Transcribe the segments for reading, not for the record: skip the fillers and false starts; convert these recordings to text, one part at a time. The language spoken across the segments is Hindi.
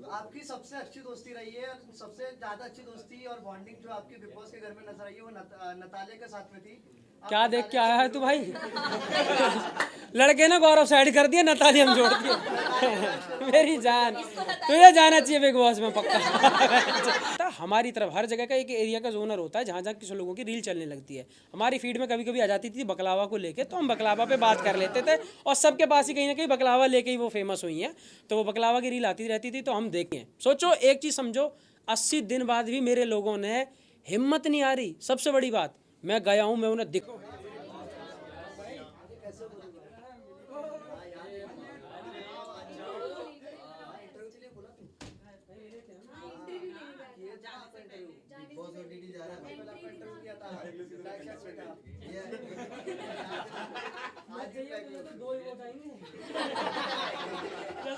तो आपकी सबसे अच्छी दोस्ती रही है, सबसे ज्यादा अच्छी दोस्ती और बॉन्डिंग जो आपकी बिग बॉस के घर में नजर आई है वो नतालिया के साथ में थी। आप क्या देख के नतालिया आया से है तू मिलोगे? भाई? लड़के ना गौरव साइड कर दिया, नताली हम जोड़ दिए। मेरी जान, नतालिया तुझे जाना चाहिए बिग बॉस में पक्का। तो हमारी तरफ हर जगह का एक एरिया का जोनर होता है जहाँ जहाँ किसी लोगों की रील चलने लगती है। हमारी फीड में कभी कभी आ जाती थी बकलावा को लेके, तो हम बकलावा पे बात कर लेते थे और सबके पास ही कहीं ना कहीं बकलावा लेके ही वो फेमस हुई हैं। तो वो बकलावा की रील आती रहती थी तो हम देखें। सोचो एक चीज़ समझो, 80 दिन बाद भी मेरे लोगों ने हिम्मत नहीं आ रही। सबसे बड़ी बात, मैं गया हूँ, मैं उन्हें दिखो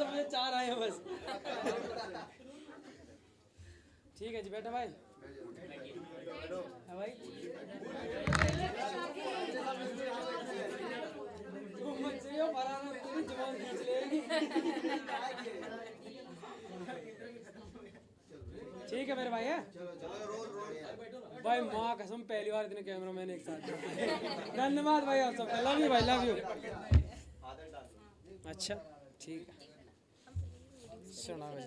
मुझे 4 आए हैं बस। ठीक है जी, बैठो भाई। हाँ भाई, तुम मत चाहिए फराना, तेरी जुबान खींच लेगी। ठीक है मेरे भाई है। भाई माँ कसम पहली बार इतने कैमरा मैन एक साथ। धन्यवाद भाई आप सबका, लव यू भाई, लव यू। अच्छा ठीक है, सुना भाई।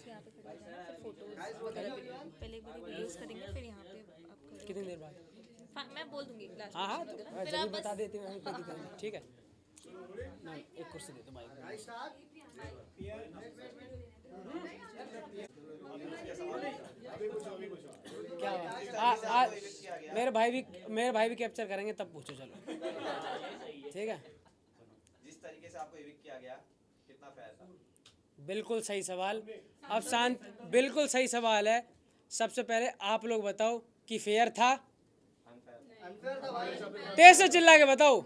पहले एक बार वीडियोस करेंगे फिर यहाँ पे आप करो। कितनी देर बाद? मैं बोल दूंगी लास्ट हाँ हाँ, में तो फिर जल्दी आप बता बस देती हूँ, कोई दिक्कत नहीं। ठीक है ना, एक कुर्सी दे दो भाई। क्या बात? मेरे भाई भी कैप्चर करेंगे तब पूछो, चलो ठीक है। जिस तरीके से आपको इविक्ट किया गया, कितना फेयर था? बिल्कुल सही सवाल। अब शांत, बिल्कुल सही सवाल है। सबसे पहले आप लोग बताओ कि फेयर था? अनफेयर था भाई। तेज से चिल्ला के बताओ।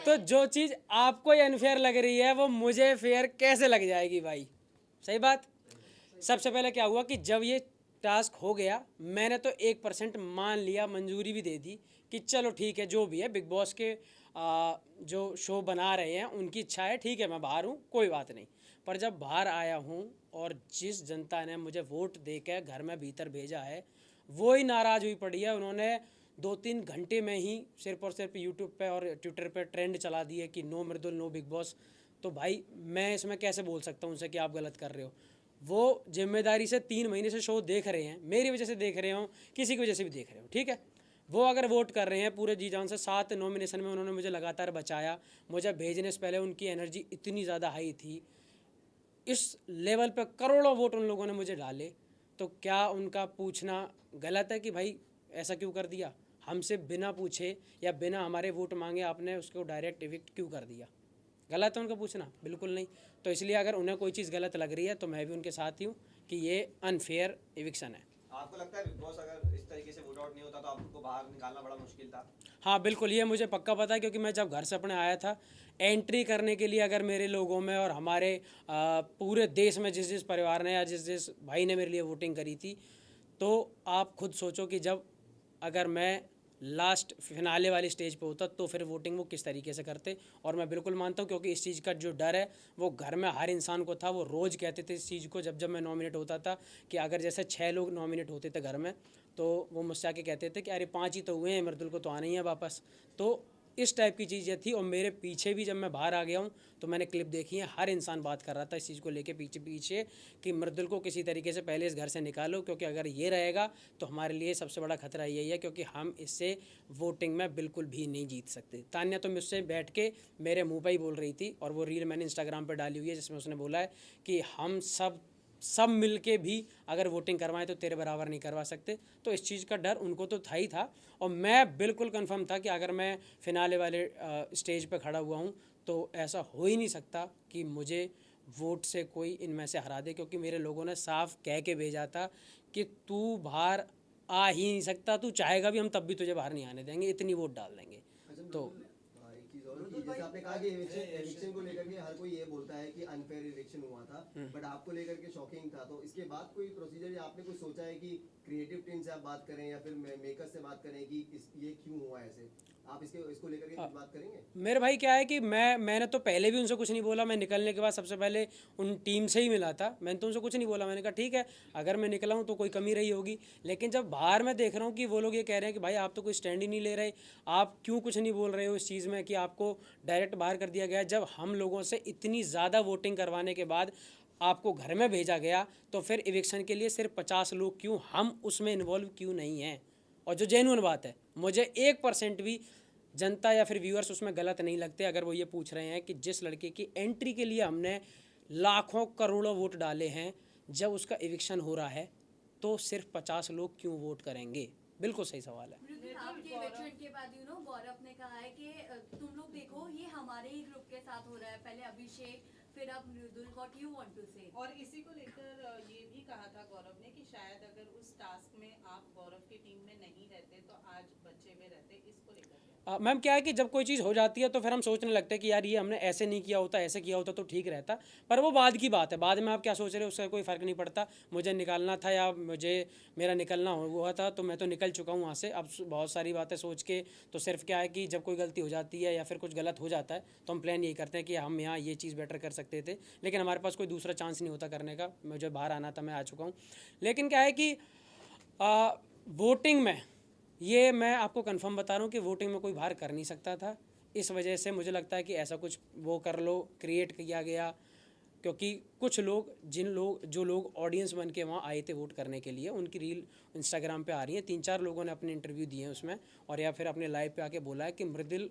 तो जो चीज़ आपको अनफेयर लग रही है वो मुझे फेयर कैसे लग जाएगी भाई? सही बात। सबसे पहले क्या हुआ कि जब ये टास्क हो गया, मैंने तो 1% मान लिया, मंजूरी भी दे दी कि चलो ठीक है, जो भी है बिग बॉस के जो शो बना रहे हैं उनकी इच्छा है, ठीक है मैं बाहर हूँ, कोई बात नहीं। पर जब बाहर आया हूँ और जिस जनता ने मुझे वोट दे के घर में भीतर भेजा है वो ही नाराज़ हुई पड़ी है। उन्होंने 2-3 घंटे में ही सिर्फ और सिर्फ यूट्यूब पे और ट्विटर पे ट्रेंड चला दिए कि नो मृदुल, नो बिग बॉस। तो भाई मैं इसमें कैसे बोल सकता हूँ उनसे कि आप गलत कर रहे हो? वो जिम्मेदारी से 3 महीने से शो देख रहे हैं, मेरी वजह से देख रहे हो, किसी की वजह से भी देख रहे हो, ठीक है। वो अगर वोट कर रहे हैं पूरे जी जान से, 7 नॉमिनेशन में उन्होंने मुझे लगातार बचाया। मुझे भेजने से पहले उनकी एनर्जी इतनी ज़्यादा हाई थी, इस लेवल पे करोड़ों वोट उन लोगों ने मुझे डाले। तो क्या उनका पूछना गलत है कि भाई ऐसा क्यों कर दिया? हमसे बिना पूछे या बिना हमारे वोट मांगे आपने उसको डायरेक्ट इविक्ट क्यों कर दिया? गलत है उनका पूछना? बिल्कुल नहीं। तो इसलिए अगर उन्हें कोई चीज़ गलत लग रही है तो मैं भी उनके साथ ही हूँ कि ये अनफेयर इविक्शन है। आपको लगता है बिग बॉस अगर इस तरीके से वोट आउट नहीं होता तो आपको बाहर निकालना बड़ा मुश्किल था? हाँ बिल्कुल, ये मुझे पक्का पता है, क्योंकि मैं जब घर से अपने आया था एंट्री करने के लिए, अगर मेरे लोगों में और हमारे पूरे देश में जिस जिस परिवार ने या जिस जिस भाई ने मेरे लिए वोटिंग करी थी, तो आप खुद सोचो कि जब अगर मैं लास्ट फिनाले वाली स्टेज पे होता तो फिर वोटिंग वो किस तरीके से करते। और मैं बिल्कुल मानता हूँ, क्योंकि इस चीज़ का जो डर है वो घर में हर इंसान को था। वो रोज़ कहते थे इस चीज़ को, जब जब मैं नॉमिनेट होता था, कि अगर जैसे 6 लोग नॉमिनेट होते थे घर में, तो वो मुझसे आके कहते थे कि अरे 5 ही तो हुए हैं, मृदुल को तो आना ही है वापस। तो इस टाइप की चीज़ें थी। और मेरे पीछे भी जब मैं बाहर आ गया हूँ तो मैंने क्लिप देखी है, हर इंसान बात कर रहा था इस चीज़ को लेके पीछे पीछे कि मृदुल को किसी तरीके से पहले इस घर से निकालो, क्योंकि अगर ये रहेगा तो हमारे लिए सबसे बड़ा खतरा यही है, क्योंकि हम इससे वोटिंग में बिल्कुल भी नहीं जीत सकते। तान्या तो मुझसे बैठ के मेरे मुंह पर ही बोल रही थी, और वो रील मैंने इंस्टाग्राम पर डाली हुई है जिसमें उसने बोला है कि हम सब मिल के भी अगर वोटिंग करवाएं तो तेरे बराबर नहीं करवा सकते। तो इस चीज़ का डर उनको तो था ही था, और मैं बिल्कुल कंफर्म था कि अगर मैं फिनाले वाले स्टेज पे खड़ा हुआ हूँ तो ऐसा हो ही नहीं सकता कि मुझे वोट से कोई इनमें से हरा दे, क्योंकि मेरे लोगों ने साफ कह के भेजा था कि तू बाहर आ ही नहीं सकता, तू चाहेगा भी हम तब भी तुझे बाहर नहीं आने देंगे, इतनी वोट डाल देंगे। तो एक चीज और कि जैसे आपने कहा कि इलेक्शन को लेकर के हर कोई ये बोलता है कि अनफेयर इलेक्शन हुआ था, बट आपको लेकर के शॉकिंग था। तो इसके बाद कोई प्रोसीजर या आपने कुछ सोचा है कि क्रिएटिव टीम से आप बात करें या फिर मेकर से बात करें कि ये क्यों हुआ ऐसे? आप इसको लेकर के कुछ बात करेंगे? मेरे भाई क्या है कि मैंने तो पहले भी उनसे कुछ नहीं बोला। मैं निकलने के बाद सबसे पहले उन टीम से ही मिला था, मैंने तो उनसे कुछ नहीं बोला। मैंने कहा ठीक है, अगर मैं निकला हूँ तो कोई कमी रही होगी। लेकिन जब बाहर मैं देख रहा हूँ कि वो लोग ये कह रहे हैं कि भाई आप तो कोई स्टैंड ही नहीं ले रहे, आप क्यों कुछ नहीं बोल रहे हो इस चीज़ में कि आपको डायरेक्ट बाहर कर दिया गया। जब हम लोगों से इतनी ज़्यादा वोटिंग करवाने के बाद आपको घर में भेजा गया, तो फिर इविक्शन के लिए सिर्फ 50 लोग क्यों, हम उसमें इन्वॉल्व क्यों नहीं हैं। और जो जेन्युइन बात है, मुझे 1% भी जनता या फिर व्यूअर्स उसमें गलत नहीं लगते अगर वो ये पूछ रहे हैं कि जिस लड़के की एंट्री के लिए हमने लाखों करोड़ों वोट डाले हैं, जब उसका इविक्शन हो रहा है तो सिर्फ 50 लोग क्यों वोट करेंगे। बिल्कुल सही सवाल है। आपके इवेक्शन के बाद गौरव ने कहा है कि तुम लोग देखो ये हमारे ही ग्रुप के साथ हो रहा है, पहले अभिषेक फिर अब मृदुल, व्हाट यू वांट टू से। और इसी को लेकर ये भी कहा था गौरव ने कि शायद अगर उस टास्क में आप गौरव की टीम में नहीं रहते तो आज बच्चे में रहते। इसको लेकर मैम क्या है कि जब कोई चीज़ हो जाती है तो फिर हम सोचने लगते हैं कि यार ये हमने ऐसे नहीं किया होता, ऐसे किया होता तो ठीक रहता। पर वो बाद की बात है, बाद में आप क्या सोच रहे हो उसका कोई फ़र्क नहीं पड़ता। मुझे निकालना था या मुझे मेरा निकलना हुआ था तो मैं तो निकल चुका हूँ वहाँ से। अब बहुत सारी बातें सोच के तो सिर्फ क्या है कि जब कोई गलती हो जाती है या फिर कुछ गलत हो जाता है तो हम प्लान यही करते हैं कि हम यहाँ ये चीज़ बेटर कर सकते थे, लेकिन हमारे पास कोई दूसरा चांस नहीं होता करने का। मुझे बाहर आना था, मैं आ चुका हूँ। लेकिन क्या है कि वोटिंग में ये मैं आपको कंफर्म बता रहा हूँ कि वोटिंग में कोई बाहर कर नहीं सकता था। इस वजह से मुझे लगता है कि ऐसा कुछ वो कर लो, क्रिएट किया गया, क्योंकि कुछ लोग जो लोग ऑडियंस बन के वहाँ आए थे वोट करने के लिए, उनकी रील इंस्टाग्राम पे आ रही है। 3-4 लोगों ने अपने इंटरव्यू दिए हैं उसमें, और या फिर अपने लाइव पे आके बोला है कि मृदुल,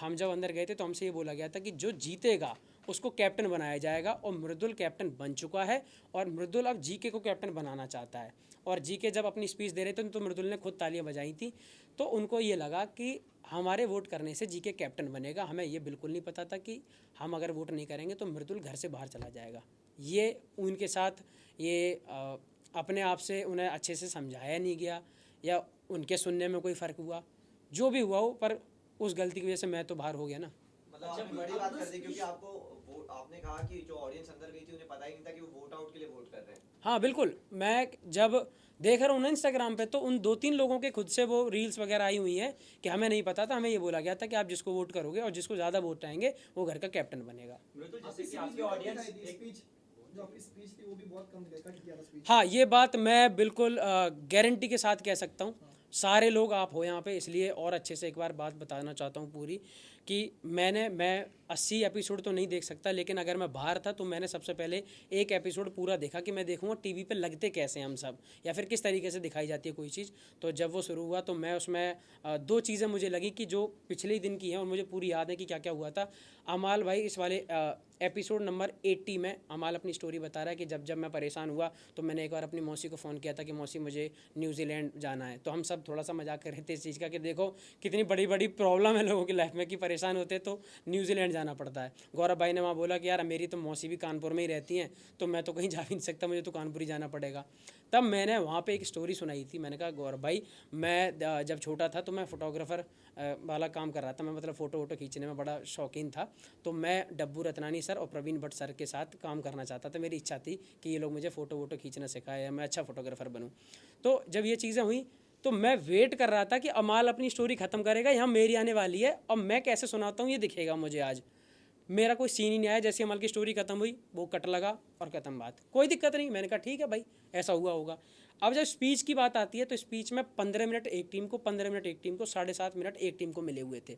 हम जब अंदर गए थे तो हमसे ये बोला गया था कि जो जीतेगा उसको कैप्टन बनाया जाएगा, और मृदुल कैप्टन बन चुका है। और मृदुल अब जीके को कैप्टन बनाना चाहता है। और जीके जब अपनी स्पीच दे रहे थे तो मृदुल ने खुद तालियां बजाई थी। तो उनको ये लगा कि हमारे वोट करने से जीके कैप्टन बनेगा। हमें ये बिल्कुल नहीं पता था कि हम अगर वोट नहीं करेंगे तो मृदुल घर से बाहर चला जाएगा। ये उनके साथ ये अपने आप से उन्हें अच्छे से समझाया नहीं गया, या उनके सुनने में कोई फ़र्क हुआ, जो भी हुआ हो, पर उस गलती की वजह से मैं तो बाहर हो गया ना। मतलब आपने बड़ी बात कर दी, क्योंकि आपने कहा कि जो ऑडियंस अंदर गई थी उन्हें पता ही नहीं था कि वो वोट आउट के लिए वोट कर रहे हैं। हाँ बिल्कुल, मैं जब देख रहा हूँ ना इंस्टाग्राम पे, तो उन 2-3 लोगों के खुद से वो रील्स वगैरह आई हुई हैं कि हमें नहीं पता था, हमें ये बोला गया था कि आप जिसको वोट करोगे और जिसको ज़्यादा वोट आएंगे वो घर का कैप्टन बनेगा। हाँ, ये बात मैं बिल्कुल गारंटी के साथ कह सकता हूँ। सारे लोग आप हो यहाँ पे, इसलिए और अच्छे से एक बार बात बताना चाहता हूँ पूरी, कि मैं 80 एपिसोड तो नहीं देख सकता, लेकिन अगर मैं बाहर था तो मैंने सबसे पहले एक एपिसोड पूरा देखा कि मैं देखूँगा टीवी पे लगते कैसे हम सब, या फिर किस तरीके से दिखाई जाती है कोई चीज़। तो जब वो शुरू हुआ तो मैं उसमें 2 चीज़ें मुझे लगी कि जो पिछले दिन की हैं और मुझे पूरी याद है कि क्या क्या हुआ था। अमाल भाई इस वाले एपिसोड नंबर 80 में अमाल अपनी स्टोरी बता रहा है कि जब मैं परेशान हुआ तो मैंने एक बार अपनी मौसी को फ़ोन किया था कि मौसी मुझे न्यूजीलैंड जाना है। तो हम सब थोड़ा सा मजाक कर रहे थे इस चीज़ का कि देखो कितनी बड़ी बड़ी प्रॉब्लम है लोगों की लाइफ में कि परेशान होते तो न्यूजीलैंड जाना पड़ता है। गौरव भाई ने वहाँ बोला कि यार मेरी तो मौसी भी कानपुर में ही रहती हैं, तो मैं तो कहीं जा भी नहीं सकता, मुझे तो कानपुर ही जाना पड़ेगा। तब मैंने वहाँ पे एक स्टोरी सुनाई थी। मैंने कहा गौरव भाई, मैं जब छोटा था तो मैं फ़ोटोग्राफ़र वाला काम कर रहा था। मैं मतलब फ़ोटो खींचने में बड़ा शौकीन था। तो मैं डब्बू रत्नानी सर और प्रवीण भट्ट सर के साथ काम करना चाहता था। मेरी इच्छा थी कि ये लोग मुझे फ़ोटो खींचना सिखाए या मैं अच्छा फ़ोटोग्राफ़र बनूँ। तो जब ये चीज़ें हुई तो मैं वेट कर रहा था कि अमाल अपनी स्टोरी ख़त्म करेगा, यहाँ मेरी आने वाली है और मैं कैसे सुनाता हूँ ये दिखेगा मुझे। आज मेरा कोई सीन ही नहीं आया। जैसे अमाल की स्टोरी ख़त्म हुई वो कट लगा और ख़त्म बात, कोई दिक्कत नहीं। मैंने कहा ठीक है भाई, ऐसा हुआ होगा। अब जब स्पीच की बात आती है तो स्पीच में 15 मिनट एक टीम को, 15 मिनट एक टीम को, 7.5 मिनट एक टीम को मिले हुए थे।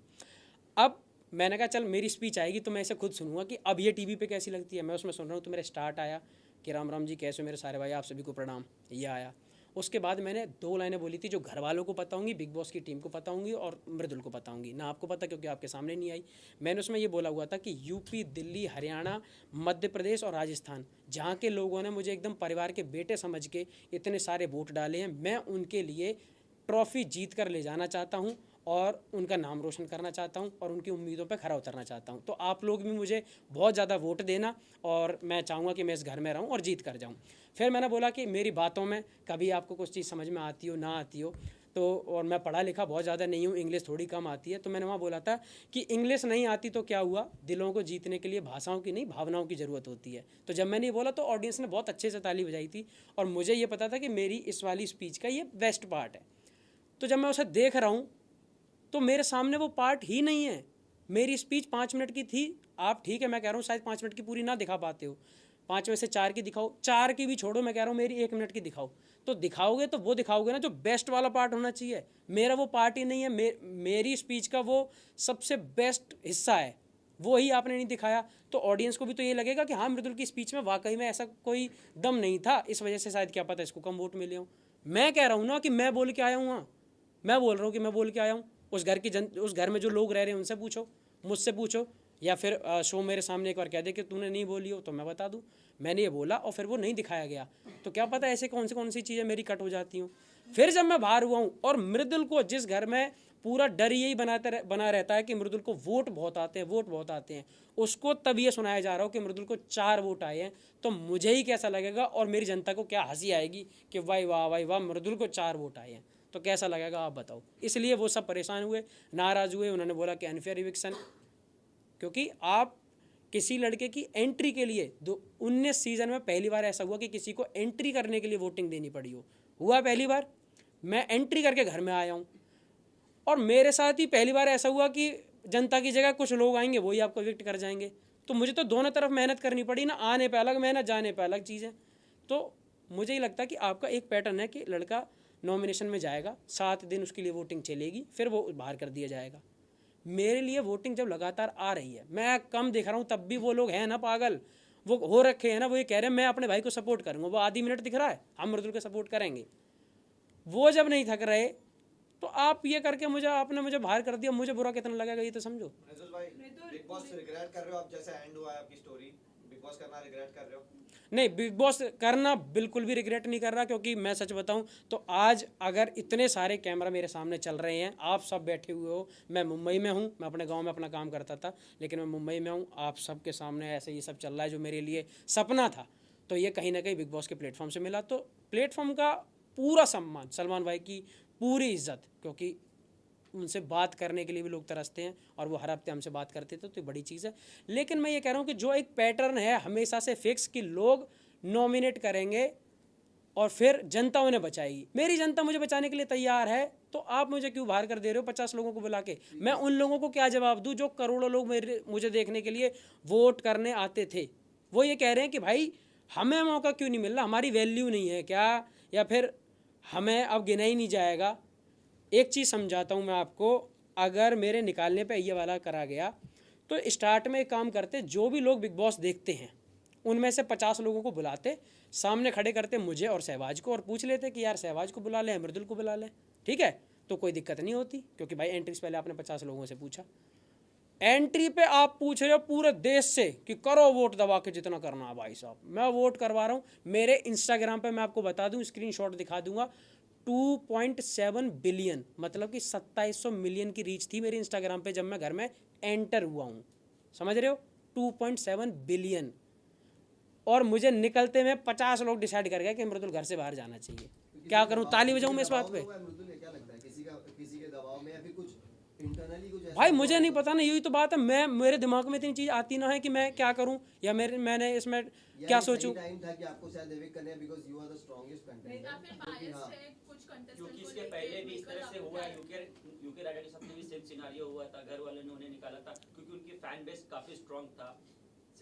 अब मैंने कहा चल मेरी स्पीच आएगी तो मैं इसे खुद सुनूंगा कि अब ये टीवी पे कैसी लगती है। मैं उसमें सुन रहा हूँ तो मेरा स्टार्ट आया कि राम राम जी कैसे हो मेरे सारे भाई, आप सभी को प्रणाम, ये आया। उसके बाद मैंने 2 लाइनें बोली थी जो घर वालों को पता होंगी, बिग बॉस की टीम को पता होंगी और मृदुल को पता होंगी, ना आपको पता क्योंकि आपके सामने नहीं आई। मैंने उसमें ये बोला हुआ था कि यूपी, दिल्ली, हरियाणा, मध्य प्रदेश और राजस्थान, जहाँ के लोगों ने मुझे एकदम परिवार के बेटे समझ के इतने सारे वोट डाले हैं, मैं उनके लिए ट्रॉफ़ी जीत कर ले जाना चाहता हूँ और उनका नाम रोशन करना चाहता हूँ और उनकी उम्मीदों पर खरा उतरना चाहता हूँ। तो आप लोग भी मुझे बहुत ज़्यादा वोट देना और मैं चाहूँगा कि मैं इस घर में रहूँ और जीत कर जाऊँ। फिर मैंने बोला कि मेरी बातों में कभी आपको कुछ चीज़ समझ में आती हो ना आती हो तो, और मैं पढ़ा लिखा बहुत ज़्यादा नहीं हूँ, इंग्लिश थोड़ी कम आती है, तो मैंने वहाँ बोला था कि इंग्लिश नहीं आती तो क्या हुआ, दिलों को जीतने के लिए भाषाओं की नहीं भावनाओं की ज़रूरत होती है। तो जब मैंने ये बोला तो ऑडियंस ने बहुत अच्छे से ताली बजाई थी और मुझे ये पता था कि मेरी इस वाली स्पीच का ये बेस्ट पार्ट है। तो जब मैं उसे देख रहा हूँ तो मेरे सामने वो पार्ट ही नहीं है। मेरी स्पीच 5 मिनट की थी, आप ठीक है मैं कह रहा हूँ शायद 5 मिनट की पूरी ना दिखा पाते हो, 5 में से 4 की दिखाओ, 4 की भी छोड़ो, मैं कह रहा हूँ मेरी 1 मिनट की दिखाओ। तो दिखाओगे तो वो दिखाओगे ना जो बेस्ट वाला पार्ट होना चाहिए। मेरा वो पार्ट ही नहीं है, मेरी स्पीच का वो सबसे बेस्ट हिस्सा है, वो ही आपने नहीं दिखाया। तो ऑडियंस को भी तो ये लगेगा कि हाँ मृदुल की स्पीच में वाकई में ऐसा कोई दम नहीं था, इस वजह से शायद क्या पता इसको कम वोट मिले हों। मैं कह रहा हूँ ना कि मैं बोल के आया हूँ, हाँ मैं बोल रहा हूँ कि मैं बोल के आया हूँ। उस घर में जो लोग रह रहे हैं उनसे पूछो, मुझसे पूछो, या फिर शो मेरे सामने एक बार कह दे कि तूने नहीं बोली हो तो मैं बता दूँ मैंने ये बोला और फिर वो नहीं दिखाया गया, तो क्या पता ऐसे कौन सी चीज़ें मेरी कट हो जाती हूँ। फिर जब मैं बाहर हुआ हूँ और मृदुल को जिस घर में पूरा डर यही बना रहता है कि मृदुल को वोट बहुत आते हैं, उसको तब ये सुनाया जा रहा हो कि मृदुल को 4 वोट आए हैं, तो मुझे ही कैसा लगेगा और मेरी जनता को क्या हंसी आएगी कि वाह वाह वाह मृदुल को 4 वोट आए हैं, तो कैसा लगेगा आप बताओ। इसलिए वो सब परेशान हुए, नाराज़ हुए, उन्होंने बोला कि अनफेयर इविक्शन। क्योंकि आप किसी लड़के की एंट्री के लिए 19 सीज़न में पहली बार ऐसा हुआ कि किसी को एंट्री करने के लिए वोटिंग देनी पड़ी हुआ पहली बार। मैं एंट्री करके घर में आया हूँ और मेरे साथ ही पहली बार ऐसा हुआ कि जनता की जगह कुछ लोग आएंगे वही आपको इविक्ट कर जाएंगे। तो मुझे तो दोनों तरफ मेहनत करनी पड़ी ना, आने पे अलग मेहनत, जाने पे अलग चीज़ें। तो मुझे ही लगता है कि आपका एक पैटर्न है कि लड़का नॉमिनेशन में जाएगा, 7 दिन उसके लिए वोटिंग चलेगी, फिर वो बाहर कर दिया जाएगा। मेरे लिए वोटिंग जब लगातार आ रही है, मैं कम देख रहा हूँ, तब भी वो लोग हैं ना पागल, वो हो रखे हैं ना, वो ये कह रहे हैं मैं अपने भाई को सपोर्ट करूँगा, वो आधी मिनट दिख रहा है हम मृदुल को सपोर्ट करेंगे। वो जब नहीं थक रहे तो आप ये करके आपने मुझे बाहर कर दिया, मुझे बुरा कितना लगेगा ये तो समझो। मृदुल भाई, बिग बॉस रिग्रेट कर रहे हो आप, जैसे एंड हुआ है आपकी स्टोरी, बिग बॉस करना रिग्रेट कर रहे हो? नहीं, बिग बॉस करना बिल्कुल भी रिग्रेट नहीं कर रहा, क्योंकि मैं सच बताऊं तो आज अगर इतने सारे कैमरा मेरे सामने चल रहे हैं, आप सब बैठे हुए हो, मैं मुंबई में हूं, मैं अपने गांव में अपना काम करता था लेकिन मैं मुंबई में हूं, आप सब के सामने ऐसे ये सब चल रहा है जो मेरे लिए सपना था, तो ये कहीं ना कहीं बिग बॉस के प्लेटफॉर्म से मिला। तो प्लेटफॉर्म का पूरा सम्मान, सलमान भाई की पूरी इज्जत, क्योंकि उनसे बात करने के लिए भी लोग तरसते हैं और वो हर हफ्ते हमसे बात करते थे, तो बड़ी चीज़ है। लेकिन मैं ये कह रहा हूँ कि जो एक पैटर्न है हमेशा से फिक्स कि लोग नॉमिनेट करेंगे और फिर जनता उन्हें बचाएगी, मेरी जनता मुझे बचाने के लिए तैयार है, तो आप मुझे क्यों बाहर कर दे रहे हो 50 लोगों को बुला के? मैं उन लोगों को क्या जवाब दूँ जो करोड़ों लोग मुझे देखने के लिए वोट करने आते थे? वो ये कह रहे हैं कि भाई हमें मौका क्यों नहीं मिल रहा, हमारी वैल्यू नहीं है क्या, या फिर हमें अब गिना ही नहीं जाएगा। एक चीज़ समझाता हूँ मैं आपको, अगर मेरे निकालने पे ये वाला करा गया तो स्टार्ट में एक काम करते, जो भी लोग बिग बॉस देखते हैं उनमें से 50 लोगों को बुलाते, सामने खड़े करते मुझे और सहवाज को, और पूछ लेते कि यार सहवाज को बुला लें, मृदुल को बुला लें, ठीक है, तो कोई दिक्कत नहीं होती, क्योंकि भाई एंट्री से पहले आपने 50 लोगों से पूछा। एंट्री पे आप पूछ रहे हो पूरे देश से कि करो वोट दबा के जितना करना है। भाई साहब मैं वोट करवा रहा हूँ, मेरे इंस्टाग्राम पे मैं आपको बता दूँ, स्क्रीनशॉट दिखा दूंगा, 2.7 बिलियन मतलब कि 2700 मिलियन की रीच थी मेरी इंस्टाग्राम पे जब मैं घर में एंटर हुआ हूँ, समझ रहे हो, 2.7 बिलियन। और मुझे निकलते में 50 लोग डिसाइड कर गए कि मृदुल घर से बाहर जाना चाहिए। क्या करूँ, ताली बजाऊँ मैं इस बात पे? किसी के दबाव में या फिर कुछ इंटरनली कुछ ऐसा? भाई मुझे नहीं पता ना, यही तो बात है, मेरे दिमाग में इतनी चीज़ आती ना है कि मैं क्या करूँ, या मैंने इसमें क्या सोचूं। टाइम था कि आपको शायद एविक्ट करने, because you are the strongest contender. क्योंकि इसके पहले भी इस तरह से हुआ है, यूके राजा के साथ भी सेम सिनेरियो हुआ था, घर वालों ने उन्हें निकाला था क्योंकि उनकी फैन बेस काफी स्ट्रांग था।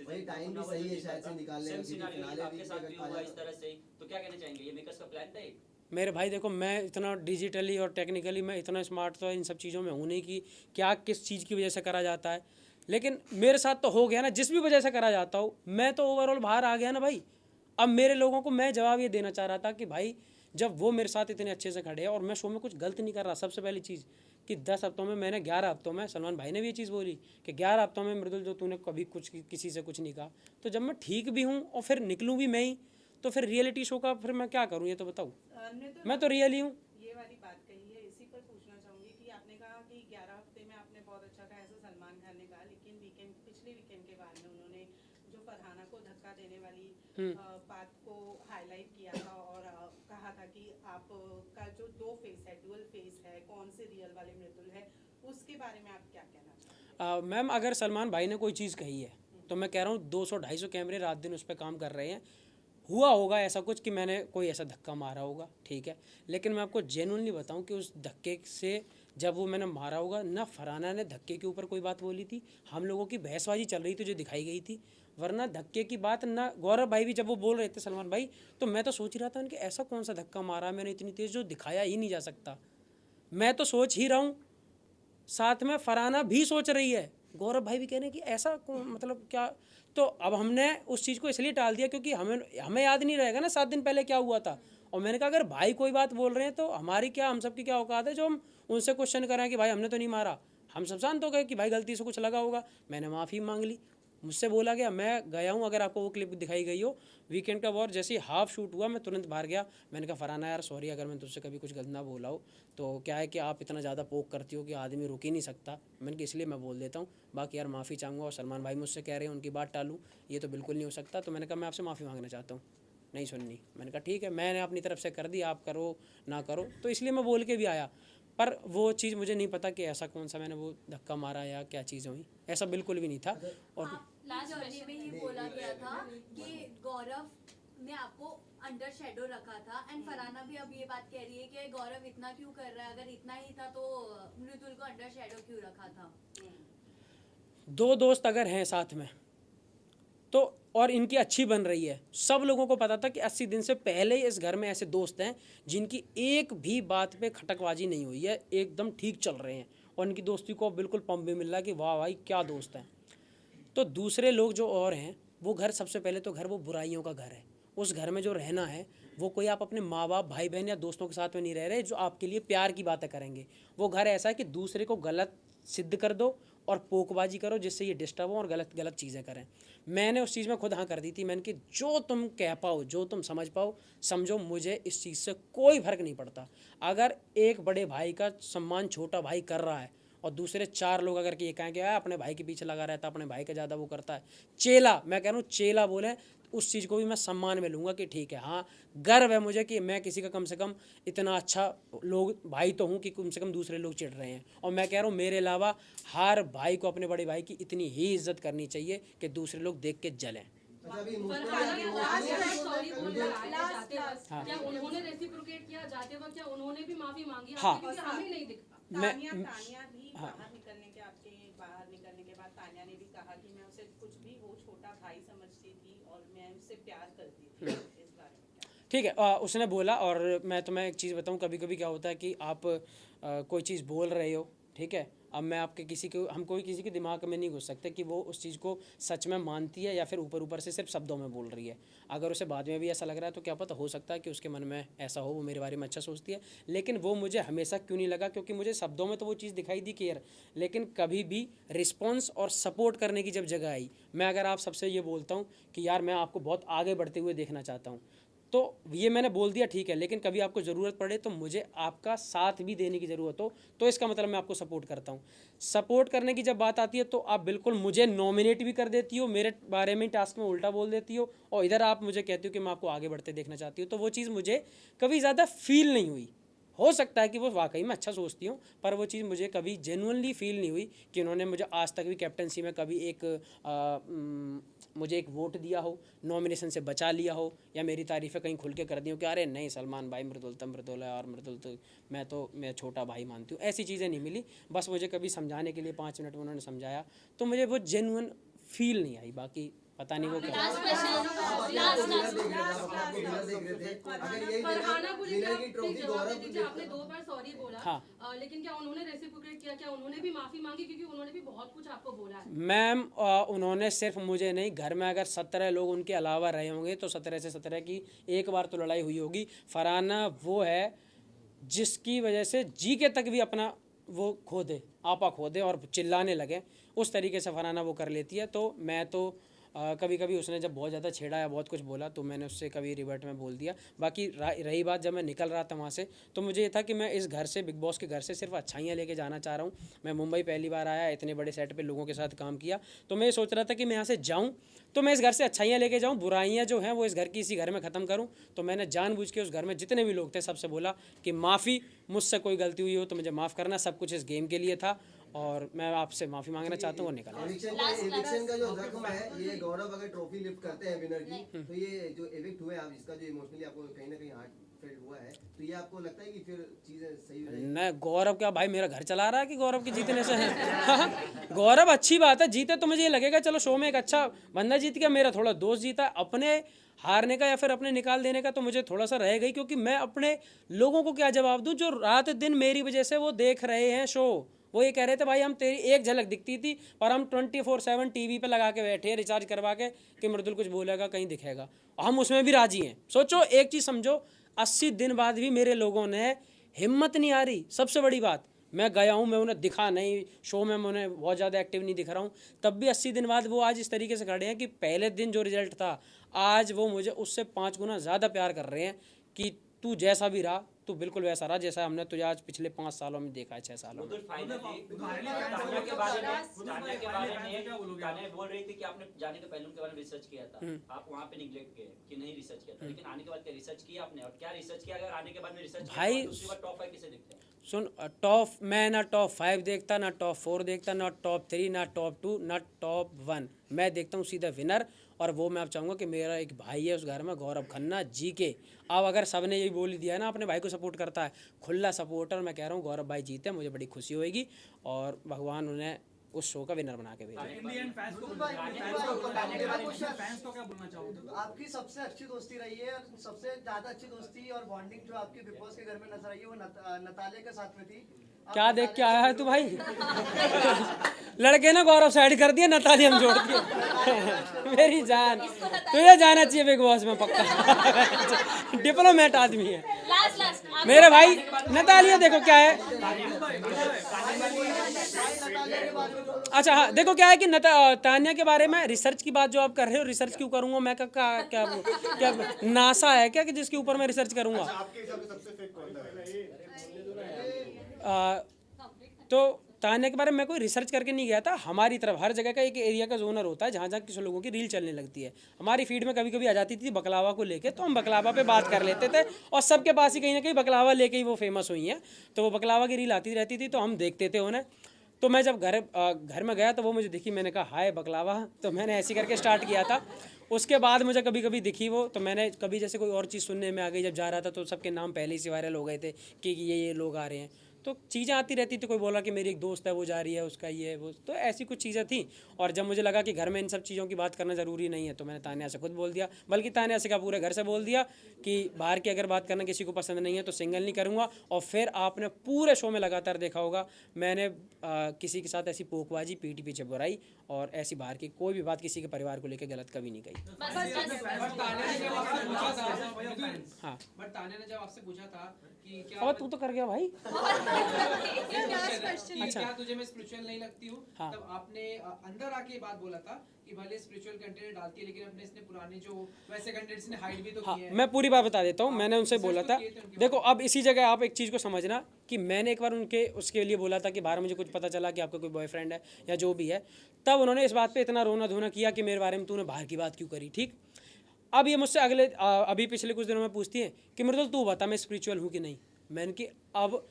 वही टाइम भी सही है शायद से निकालने सेम सिनेरियो आपके साथ भी हुआ इस तरह से ही, तो क्या कहना चाहेंगे, ये मेकर्स का प्लान था एक? मेरे भाई देखो, मैं इतना डिजिटली और टेक्निकली मैं इतना स्मार्ट तो इन सब चीज़ों में हूँ नहीं कि क्या किस चीज़ की वजह से करा जाता है, लेकिन मेरे साथ तो हो गया ना, जिस भी वजह से करा जाता हो, मैं तो ओवरऑल बाहर आ गया ना भाई। अब मेरे लोगों को मैं जवाब ये देना चाह रहा था कि भाई जब वो मेरे साथ इतने अच्छे से खड़े हैं और मैं शो में कुछ गलत नहीं कर रहा, सबसे पहली चीज़ कि 10 हफ्तों में मैंने 11 हफ्तों में, सलमान भाई ने भी ये चीज़ बोली कि 11 हफ्तों में मृदुल जो तूने कभी कुछ किसी से कुछ नहीं कहा, तो जब मैं ठीक भी हूँ और फिर निकलूँ भी मैं ही, तो फिर रियलिटी शो का फिर मैं क्या करूँ, ये तो बताऊँ। मैं तो रियल ही हूँ। ये वाली बात कही है, इसी पर पूछना चाहूंगी कि आपने कहा कि 11 हफ्ते में आपने बहुत अच्छा कहा, ऐसा सलमान खान ने कहा, लेकिन पिछले वीकेंड के बाद में उन्होंने जो फरहाना को धक्का देने वाली बात को हाईलाइट किया था और कहा था कि आपका जो 2 फेस है, डुअल फेस है, कौन से रियल वाले मृदुल है, उसके बारे में आप क्या कहना चाहते हैं? मैम अगर सलमान भाई ने कोई चीज़ कही है तो मैं कह रहा हूँ 200-250 कैमरे रात दिन उस पर काम कर रहे हैं, हुआ होगा ऐसा कुछ कि मैंने कोई ऐसा धक्का मारा होगा, ठीक है, लेकिन मैं आपको जेन्युइनली बताऊं कि उस धक्के से जब वो मैंने मारा होगा ना फरहाना ने धक्के के ऊपर कोई बात बोली थी, हम लोगों की बहसबाजी चल रही थी जो दिखाई गई थी, वरना धक्के की बात ना गौरव भाई भी जब वो बोल रहे थे सलमान भाई, तो मैं तो सोच रहा था उनके ऐसा कौन सा धक्का मारा मैंने इतनी तेज़ जो दिखाया ही नहीं जा सकता। मैं तो सोच ही रहा हूँ, साथ में फरहाना भी सोच रही है, गौरव भाई भी कह रहे हैं कि ऐसा मतलब क्या। तो अब हमने उस चीज़ को इसलिए टाल दिया क्योंकि हमें याद नहीं रहेगा ना 7 दिन पहले क्या हुआ था। और मैंने कहा अगर भाई कोई बात बोल रहे हैं तो हमारी क्या, हम सब की क्या औकात है जो हम उनसे क्वेश्चन करें कि भाई हमने तो नहीं मारा। हम सब शांत हो गए कि भाई गलती से कुछ लगा होगा, मैंने माफ़ी मांग ली, मुझसे बोला गया, मैं गया हूँ। अगर आपको वो क्लिप दिखाई गई हो वीकेंड का वॉर, जैसे ही हाफ शूट हुआ मैं तुरंत बाहर गया, मैंने कहा फरहाना यार सॉरी अगर मैं तुझसे कभी कुछ गलत ना बोला हो, तो क्या है कि आप इतना ज़्यादा पोक करती हो कि आदमी रुक ही नहीं सकता, मैंने कहा इसलिए मैं बोल देता हूँ, बाकी यार माफ़ी चाहूँगा। और सलमान भाई मुझसे कह रहे हैं उनकी बात टालूँ, ये तो बिल्कुल नहीं हो सकता। तो मैंने कहा मैं आपसे माफ़ी मांगना चाहता हूँ, नहीं सुननी। मैंने कहा ठीक है, मैंने अपनी तरफ से कर दी, आप करो ना करो, तो इसलिए मैं बोल के भी आया। पर वो चीज़ मुझे नहीं पता कि ऐसा कौन सा मैंने वो धक्का मारा या क्या चीज़ हुई, ऐसा बिल्कुल भी नहीं था। और लास्ट जर्नी में ये बोला गया था कि गौरव ने आपको अंडर शेडो रखा था, एंड फरहाना भी अब ये बात कह रही है कि गौरव इतना क्यों कर रहा है, अगर इतना ही था तो मृदुल को अंडर शेडो क्यों रखा था। दो दोस्त अगर हैं साथ में तो, और इनकी अच्छी बन रही है, सब लोगों को पता था कि 80 दिन से पहले ही इस घर में ऐसे दोस्त हैं जिनकी एक भी बात पे खटकबाजी नहीं हुई है, एकदम ठीक चल रहे हैं और इनकी दोस्ती को बिल्कुल पंप भी मिल रहा है कि वाह भाई क्या दोस्त हैं। तो दूसरे लोग जो और हैं वो घर, सबसे पहले तो घर वो बुराइयों का घर है। उस घर में जो रहना है वो कोई आप अपने माँ बाप भाई बहन या दोस्तों के साथ में नहीं रह रहे जो आपके लिए प्यार की बातें करेंगे। वो घर ऐसा है कि दूसरे को गलत सिद्ध कर दो और पोकबाजी करो जिससे ये डिस्टर्ब हो और गलत गलत चीज़ें करें। मैंने उस चीज़ में खुद हाँ कर दी थी, मैंने कि जो तुम कह पाओ, जो तुम समझ पाओ समझो, मुझे इस चीज़ से कोई फ़र्क नहीं पड़ता। अगर एक बड़े भाई का सम्मान छोटा भाई कर रहा है और दूसरे 4 लोग अगर ये कहें कि अपने भाई के पीछे लगा रहता, अपने भाई का ज़्यादा वो करता है, चेला, मैं कह रहा हूँ चेला बोले, उस चीज़ को भी मैं सम्मान में लूँगा कि ठीक है, हाँ गर्व है मुझे कि मैं किसी का कम से कम इतना अच्छा लोग भाई तो हूँ कि कम से कम दूसरे लोग चिढ़ रहे हैं। और मैं कह रहा हूँ मेरे अलावा हर भाई को अपने बड़े भाई की इतनी ही इज्जत करनी चाहिए कि दूसरे लोग देख के जलें। क्या उन्होंने रेसिप्रोकेट किया जाते वक्त, क्या उन्होंने भी माफी मांगी? हाँ, क्योंकि हमें नहीं दिखा। तानिया भी बाहर निकलने के बाद तानिया ने भी कहा कि मैं उसे कुछ भी वो छोटा भाई समझती थी और मैं उससे प्यार करती थी। इस बारे में ठीक है, उसने बोला। और मैं तुम्हें एक चीज़ बताऊं, कभी कभी क्या होता है कि आप कोई चीज़ बोल रहे हो, ठीक है, अब मैं आपके हम कोई किसी के दिमाग में नहीं घुस सकते कि वो उस चीज़ को सच में मानती है या फिर ऊपर ऊपर से सिर्फ शब्दों में बोल रही है। अगर उसे बाद में भी ऐसा लग रहा है तो क्या पता, हो सकता है कि उसके मन में ऐसा हो, वो मेरे बारे में अच्छा सोचती है। लेकिन वो मुझे हमेशा क्यों नहीं लगा, क्योंकि मुझे शब्दों में तो वो चीज़ दिखाई दी केयर, लेकिन कभी भी रिस्पॉन्स और सपोर्ट करने की जब जगह आई, मैं अगर आप सबसे ये बोलता हूँ कि यार मैं आपको बहुत आगे बढ़ते हुए देखना चाहता हूँ, तो ये मैंने बोल दिया ठीक है, लेकिन कभी आपको ज़रूरत पड़े तो मुझे आपका साथ भी देने की ज़रूरत हो तो इसका मतलब मैं आपको सपोर्ट करता हूँ। सपोर्ट करने की जब बात आती है तो आप बिल्कुल मुझे नॉमिनेट भी कर देती हो, मेरे बारे में टास्क में उल्टा बोल देती हो, और इधर आप मुझे कहती हो कि मैं आपको आगे बढ़ते देखना चाहती हूँ। तो वो चीज़ मुझे कभी ज़्यादा फील नहीं हुई। हो सकता है कि वो वाकई में अच्छा सोचती हूँ, पर वो चीज़ मुझे कभी जेन्युइनली फील नहीं हुई कि उन्होंने मुझे आज तक भी कैप्टनसी में कभी मुझे एक वोट दिया हो, नॉमिनेशन से बचा लिया हो, या मेरी तारीफ़ें कहीं खुल के कर दी हो कि अरे नहीं सलमान भाई मृदुल तो मृदुल है और मृदुल तो मैं छोटा भाई मानती हूँ। ऐसी चीज़ें नहीं मिली। बस मुझे कभी समझाने के लिए 5 मिनट में उन्होंने समझाया तो मुझे वो जेन्युइन फील नहीं आई। बाकी पता नहीं वो क्या। आपने 2 बार सॉरी बोला, हाँ, लेकिन क्या उन्होंने रेसिप्रोकेट किया? क्या उन्होंने भी माफी मांगी? क्योंकि उन्होंने भी बहुत कुछ आपको बोला है। मैम उन्होंने सिर्फ मुझे नहीं, घर में अगर 17 लोग उनके अलावा रहे होंगे तो 17 से 17 की एक बार तो लड़ाई हुई होगी। फरहाना वो है जिसकी वजह से जी के तक भी अपना वो खो दे, आपा खो दे और चिल्लाने लगे, उस तरीके से फरहाना वो कर लेती है। तो मैं तो कभी कभी उसने जब बहुत ज़्यादा छेड़ा या बहुत कुछ बोला तो मैंने उससे कभी रिवर्ट में बोल दिया। बाकी रही बात जब मैं निकल रहा था वहाँ से, तो मुझे ये था कि मैं इस घर से, बिग बॉस के घर से सिर्फ अच्छाइयाँ लेके जाना चाह रहा हूँ। मैं मुंबई पहली बार आया, इतने बड़े सेट पे लोगों के साथ काम किया, तो मैं ये सोच रहा था कि मैं यहाँ से जाऊँ तो मैं इस घर से अच्छाइयाँ लेके जाऊँ, बुराइयाँ जो हैं वो इस घर की इसी घर में ख़त्म करूँ। तो मैंने जानबूझ के उस घर में जितने भी लोग थे सबसे बोला कि माफ़ी, मुझसे कोई गलती हुई हो तो मुझे माफ़ करना, सब कुछ इस गेम के लिए था और मैं आपसे माफ़ी मांगना चाहता हूँ और निकलना। एविक्शन का जो जख्म है, ये गौरव अगर ट्रॉफी लिफ्ट करते हैं विनर की, तो ये जो एविक्ट हुए आप, इसका जो इमोशनली आपको कहीं ना कहीं हार्ट फेल हुआ है, तो ये आपको लगता है कि फिर चीजें सही हो जाएगी? नहीं, गौरव क्या भाई मेरा घर चला रहा है कि गौरव के जीतने से है? गौरव अच्छी बात है, जीते तो मुझे ये लगेगा चलो शो में एक अच्छा बंदा जीत गया, मेरा थोड़ा दोस्त जीता। अपने हारने का या फिर अपने निकाल देने का तो मुझे थोड़ा सा रहेगा ही, क्योंकि मैं अपने लोगों को क्या जवाब दूं जो रात दिन मेरी वजह से वो देख रहे हैं शो। वो ये कह रहे थे भाई हम तेरी एक झलक दिखती थी और हम 24/7 टीवी पे लगा के बैठे हैं रिचार्ज करवा के कि मृदुल कुछ बोलेगा कहीं दिखेगा, हम उसमें भी राजी हैं। सोचो, एक चीज़ समझो, 80 दिन बाद भी मेरे लोगों ने हिम्मत नहीं आ रही। सबसे बड़ी बात, मैं गया हूँ, मैं उन्हें दिखा नहीं शो में, मैं उन्हें बहुत ज़्यादा एक्टिव नहीं दिख रहा हूँ, तब भी 80 दिन बाद वो आज इस तरीके से खड़े हैं कि पहले दिन जो रिजल्ट था आज वो मुझे उससे 5 गुना ज़्यादा प्यार कर रहे हैं कि तू जैसा भी रहा तू बिल्कुल वैसा रहा जैसा हमने तुझे आज पिछले 5 सालों में देखा है, 6 सालों में। तान्या के बारे में तान्या बोल रही थी कि आपने जाने के पहले उनके बारे में रिसर्च किया था, आप वहाँ पे निगलेक्ट किए कि नहीं रिसर्च किया था, लेकिन आने के बाद क्या रिसर्च किया आपने और क्या रिसर्च किया? अगर आने के बाद में रिसर्च भाई दूसरी बार टॉप 5 किसे देखते हैं? सुन, टॉप मैं ना टॉप 5 देखता, ना टॉप 4 देखता, ना टॉप 3, ना टॉप 2, ना टॉप 1। मैं देखता हूँ सीधा विनर, और वो मैं अब चाहूँगा कि मेरा एक भाई है उस घर में, गौरव खन्ना जी के। अब अगर सबने यही बोल दिया है ना अपने भाई को सपोर्ट करता है, खुला सपोर्टर, मैं कह रहा हूँ गौरव भाई जीते, मुझे बड़ी खुशी होगी और भगवान उन्हें उस शो का विनर बना के भेजे। आपकी सबसे अच्छी दोस्ती रही है, सबसे ज्यादा अच्छी दोस्ती और बॉन्डिंग जो आपकी बिग बॉस के घर में नजर आई है वो नतालिया के साथ में थी। क्या देख के आया है तू भाई? लड़के ने गौरव साइड कर दिया, नतालिया हम जोड़ दिए। मेरी जान, तुझे जाना चाहिए बिग बॉस में पक्का। डिप्लोमेट आदमी है मेरे भाई। नतालिया देखो क्या है, अच्छा हाँ देखो क्या है कि तान्या के बारे में रिसर्च की बात जो आप कर रहे हो, रिसर्च क्यों करूंगा मैं? क्या नासा है क्या कि जिसके ऊपर मैं रिसर्च करूंगा? तो तान्या के बारे में मैं कोई रिसर्च करके नहीं गया था। हमारी तरफ हर जगह का एक एरिया का जोनर होता है जहाँ जहाँ किसी लोगों की रील चलने लगती है। हमारी फीड में कभी कभी आ जाती थी बकलावा को लेके, तो हम बकलावा पे बात कर लेते थे और सबके पास ही कहीं ना कहीं बकलावा लेके ही वो फेमस हुई हैं, तो वो बकलावा की रील आती रहती थी तो हम देखते थे उन्हें। तो मैं जब घर में गया तो वो मुझे दिखी, मैंने कहा हाय बकलावा, तो मैंने ऐसे करके स्टार्ट किया था। उसके बाद मुझे कभी कभी दिखी वो, तो मैंने कभी जैसे कोई और चीज़ सुनने में आ गई, जब जा रहा था तो सबके नाम पहले ही से वायरल हो गए थे कि ये लोग आ रहे हैं, तो चीज़ें आती रहती थी। कोई बोला कि मेरी एक दोस्त है वो जा रही है, उसका ये है वो, तो ऐसी कुछ चीज़ें थी। और जब मुझे लगा कि घर में इन सब चीज़ों की बात करना ज़रूरी नहीं है तो मैंने तान्या से खुद बोल दिया, बल्कि तान्या से क्या पूरे घर से बोल दिया कि बाहर की अगर बात करना किसी को पसंद नहीं है तो सिंगल नहीं करूँगा। और फिर आपने पूरे शो में लगातार देखा होगा मैंने किसी के साथ ऐसी पोकबाजी, पीठी पीछे बुराई और ऐसी बाहर की कोई भी बात किसी के परिवार को लेकर गलत कभी नहीं कही। हाँ, बट तान्या ने जब आपसे पूछा था कि क्या और तू तो कर गया भाई। अच्छा, क्या तुझे मैं स्पिरिचुअल नहीं लगती हूँ? हाँ। तब आपने अंदर आके बात बोला था कि भले स्पिरिचुअल कंटेंट डालती है लेकिन अपने इसने पुराने जो वैसे कंटेंट्स ने हाइड भी तो हाँ, किए हैं। मैं पूरी बात बता देता हूँ। मैंने उनसे बोला था, किए थे उनके देखो अब इसी जगह आप एक चीज़ को समझना कि मैंने एक बार उनके उसके लिए बोला था कि बाहर मुझे कुछ पता चला कि आपका कोई बॉयफ्रेंड है या जो भी है, तब उन्होंने इस बात पे इतना रोना धोना किया कि मेरे बारे में तूने बाहर की बात क्यों करी। ठीक, अब ये मुझसे अभी पिछले कुछ दिनों में पूछती है कि मृदुल तू बता मैं स्पिरिचुअल हूँ कि नहीं। मैंने कि अब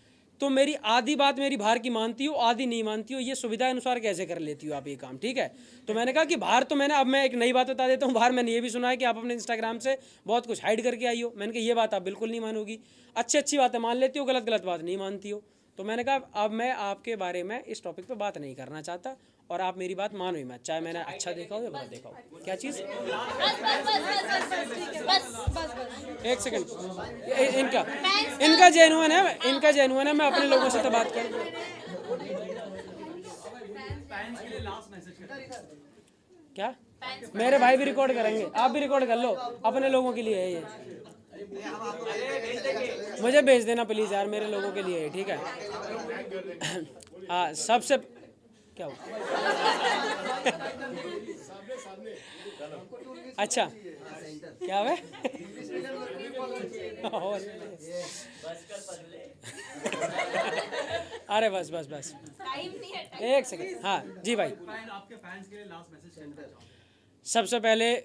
तो मेरी आधी बात मेरी बाहर की मानती हो, आधी नहीं मानती हो, ये सुविधा अनुसार कैसे कर लेती हो आप ये काम? ठीक है, तो मैंने कहा कि बाहर तो मैंने, अब मैं एक नई बात बता देता हूँ, बाहर मैंने ये भी सुना है कि आप अपने इंस्टाग्राम से बहुत कुछ हाइड करके आई हो। मैंने कहा ये बात आप बिल्कुल नहीं मानोगी, अच्छी बातें मान लेती हो, गलत बात नहीं मानती हो। तो मैंने कहा अब मैं आपके बारे में इस टॉपिक पर बात नहीं करना चाहता और आप मेरी बात मानो ही मत, चाहे मैंने अच्छा देखा हो या बुरा देखा हो। क्या चीज़? एक सेकंड, इनका जेन्युइन है, इनका जेन्युइन है, मैं अपने लोगों से तो बात करूँ। क्या मेरे भाई भी रिकॉर्ड करेंगे, आप भी रिकॉर्ड कर लो, अपने लोगों के लिए है ये, मुझे भेज देना प्लीज़ यार, मेरे लोगों के लिए है। ठीक है, हाँ सबसे क्या हो अच्छा क्या है अरे बस एक सेकंड। हाँ जी भाई, आपके फैंस के लिए लास्ट मैसेज। सबसे पहले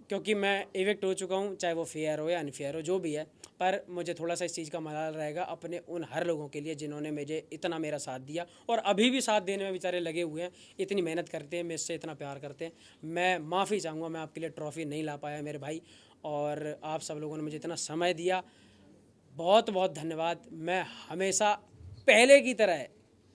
क्योंकि मैं इवेक्ट हो चुका हूँ, चाहे वो फेयर हो या अनफेयर हो जो भी है, पर मुझे थोड़ा सा इस चीज़ का मलाल रहेगा अपने उन हर लोगों के लिए जिन्होंने मुझे इतना मेरा साथ दिया और अभी भी साथ देने में बेचारे लगे हुए हैं, इतनी मेहनत करते हैं, मुझसे इतना प्यार करते हैं। मैं माफ़ी चाहूँगा, मैं आपके लिए ट्रॉफ़ी नहीं ला पाया मेरे भाई, और आप सब लोगों ने मुझे इतना समय दिया, बहुत बहुत धन्यवाद। मैं हमेशा पहले की तरह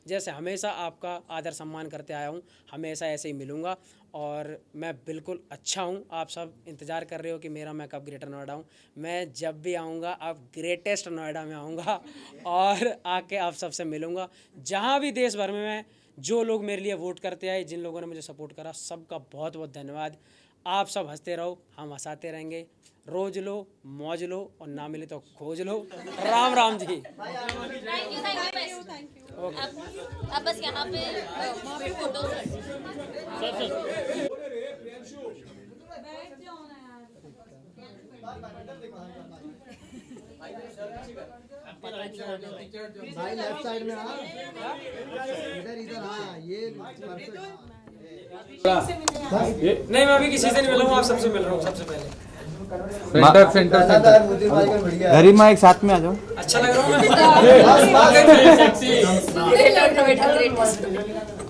जैसे हमेशा आपका आदर सम्मान करते आया हूँ, हमेशा ऐसे ही मिलूँगा और मैं बिल्कुल अच्छा हूँ। आप सब इंतज़ार कर रहे हो कि मेरा मैं कब ग्रेटर नोएडा हूँ। मैं जब भी आऊँगा अब ग्रेटेस्ट नोएडा में आऊँगा और आके आप सबसे मिलूँगा। जहाँ भी देश भर में मैं, जो लोग मेरे लिए वोट करते आए, जिन लोगों ने मुझे सपोर्ट करा, सबका बहुत बहुत धन्यवाद। आप सब हंसते रहो, हम हंसाते रहेंगे। रोज लो, मौज लो और ना मिले तो खोज लो। राम राम जी। थैंक यू अब बस यहाँ पे फोटो भाई लेफ्ट साइड में आ, इधर हाँ, ये नहीं, मैं अभी किसी से नहीं मिला हूँ, आप सबसे मिल रहा हूँ सबसे पहले। सेंटर गरिमा एक साथ में आ जाओ। अच्छा लग रहा हूँ मैं।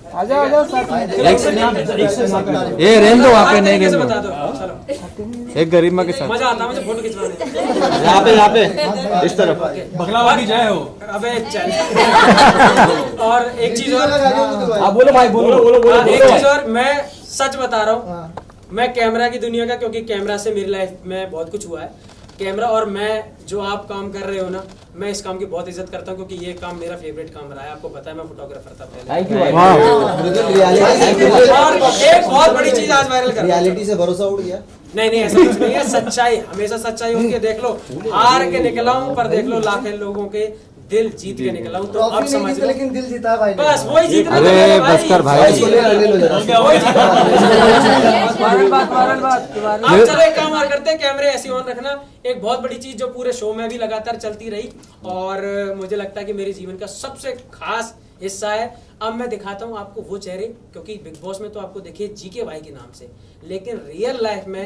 आ जाओ ये रेन दो वहाँ पे, नहीं रेन बता दो। दो, चलो। एक गरिमा के साथ मजा आता है मुझे फोटो खिंचवाने। यहाँ पे इस तरफ बखलावा की जय हो। अबे चल। और एक चीज और, आप बोलो भाई, बोलो। एक चीज और, मैं सच बता रहा हूँ, मैं कैमरा की दुनिया का, क्योंकि कैमरा से मेरी लाइफ में बहुत कुछ हुआ है। कैमरा और मैं जो आप काम कर रहे हो ना, मैं इस काम की बहुत इज्जत करता हूँ क्योंकि ये काम मेरा फेवरेट काम रहा है। आपको पता है मैं फोटोग्राफर था पहले। Thank you. और एक बहुत बड़ी चीज आज वायरल कर, रियलिटी से भरोसा उड़ गया। नहीं ऐसा कुछ नहीं है। सच्चाई हमेशा सच्चाई होती है। देख लो, हार के निकला हूँ पर देख लो लाखों लोगों के दिल जीत के निकला हूँ। तो अब समझ लो, लेकिन दिल जीता है भाई। बस वही जीतना। अरे बस कर भाई। अब चलो एक काम और करते हैं, कैमरे ऐसे ऑन रखना। एक बहुत बड़ी चीज जो पूरे शो में भी लगातार चलती रही और मुझे लगता है कि मेरे जीवन का सबसे खास हिस्सा है। अब मैं दिखाता हूँ आपको वो चेहरे, क्योंकि बिग बॉस में तो आपको देखिए जीके भाई के नाम से, लेकिन रियल लाइफ में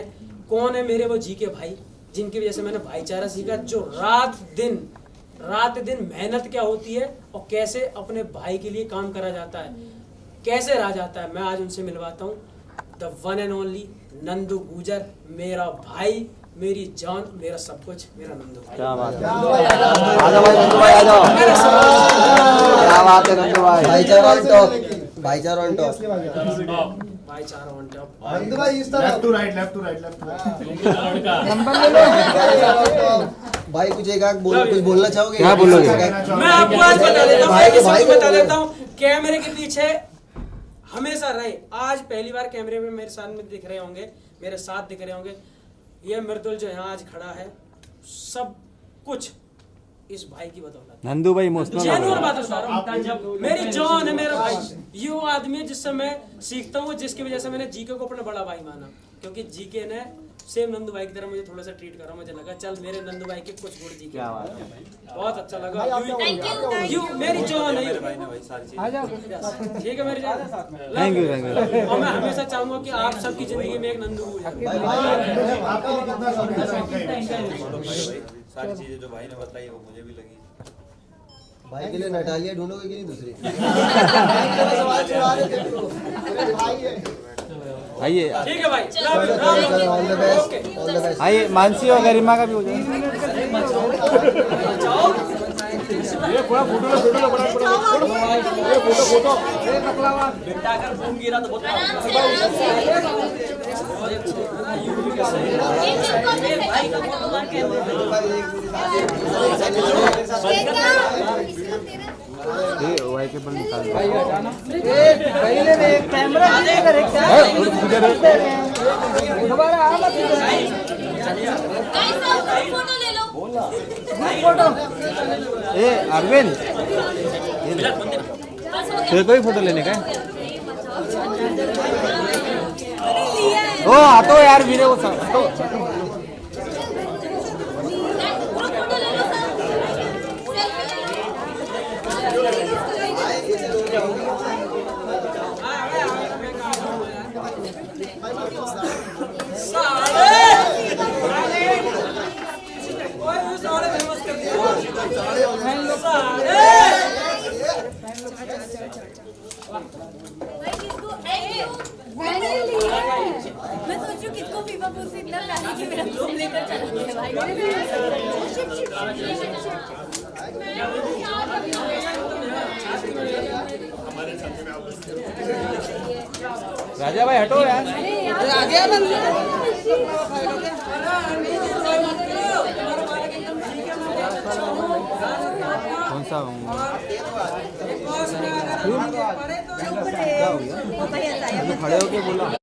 कौन है मेरे वो जीके भाई, जिनकी वजह से मैंने भाईचारा सीखा, जो रात दिन मेहनत क्या होती है और कैसे अपने भाई के लिए काम करा जाता है, कैसे रहा जाता है। मैं आज उनसे मिलवाता हूँ। The one and only Nandu गुजर, मेरा भाई, मेरी जान, मेरा सब कुछ, मेरा नंदू भाई। क्या बात है, आ जाओ भाई नंदू भाई, आ जाओ। क्या बात है नंदू भाई। भाईचारा ऑन टॉप, भाईचारा ऑन टॉप। भाईचारा ऑन टॉप। नंदू भाई इस तरह लेफ्ट टू राइट नंबर ले लो। भाई कुछ कुछ बोलना चाहोगे? क्या बोलोगे? मैं आपको आज बता देता हूँ, एक चीज बता देता हूँ, कैमरे के पीछे हमेशा रहे। आज पहली बार कैमरे में मेरे सामने दिख रहे होंगे, मेरे साथ दिख रहे होंगे। ये मृदुल जो यहाँ आज खड़ा है, सब कुछ इस भाई की बदौलत। नंदू भाई इमोशनल जेन्युइन बात बता रहा हूँ, मेरी जान है मेरा भाई। ये वो आदमी है जिससे मैं सीखता हूँ, जिसकी वजह से मैंने जीके को अपना बड़ा भाई माना, क्योंकि जीके ने सेम नंदू भाई की तरह मुझे थोड़ा सा ट्रीट करा। मुझे लगा चल मेरे नंदू भाई के कुछ गुण जीके, बहुत अच्छा लगा। यू मेरी जान है, ठीक है मेरी जान। Thank you. और मैं हमेशा चाहूंगा कि आप सबकी जिंदगी में एक नंदू सारी चीजें जो भाई ने बताई वो मुझे भी लगी। भाई के लिए नटालिया ढूंढोगे कि नहीं दूसरी? आइए ठीक है भाई। All the best, all the best. आइए, मानसी और गरिमा का भी हो जाए। ये पूरा फोटो बेटा अगर घूम गिरा तो बहुत भाई का फोटो मार के वाई के बल निकाल कैमरा फोटो ले लो। ए अरविंद, तेरे को ही फोटो लेने का है? ओ आतो यार वीरे वो सब मैं सोचू किसको फीफा पूछ इतना प्यारी कि मेरा ग्रुप लेकर चला गया भाई। राजा भाई हटो यार। कौन सा क्या हो गया? खड़े होके बोला।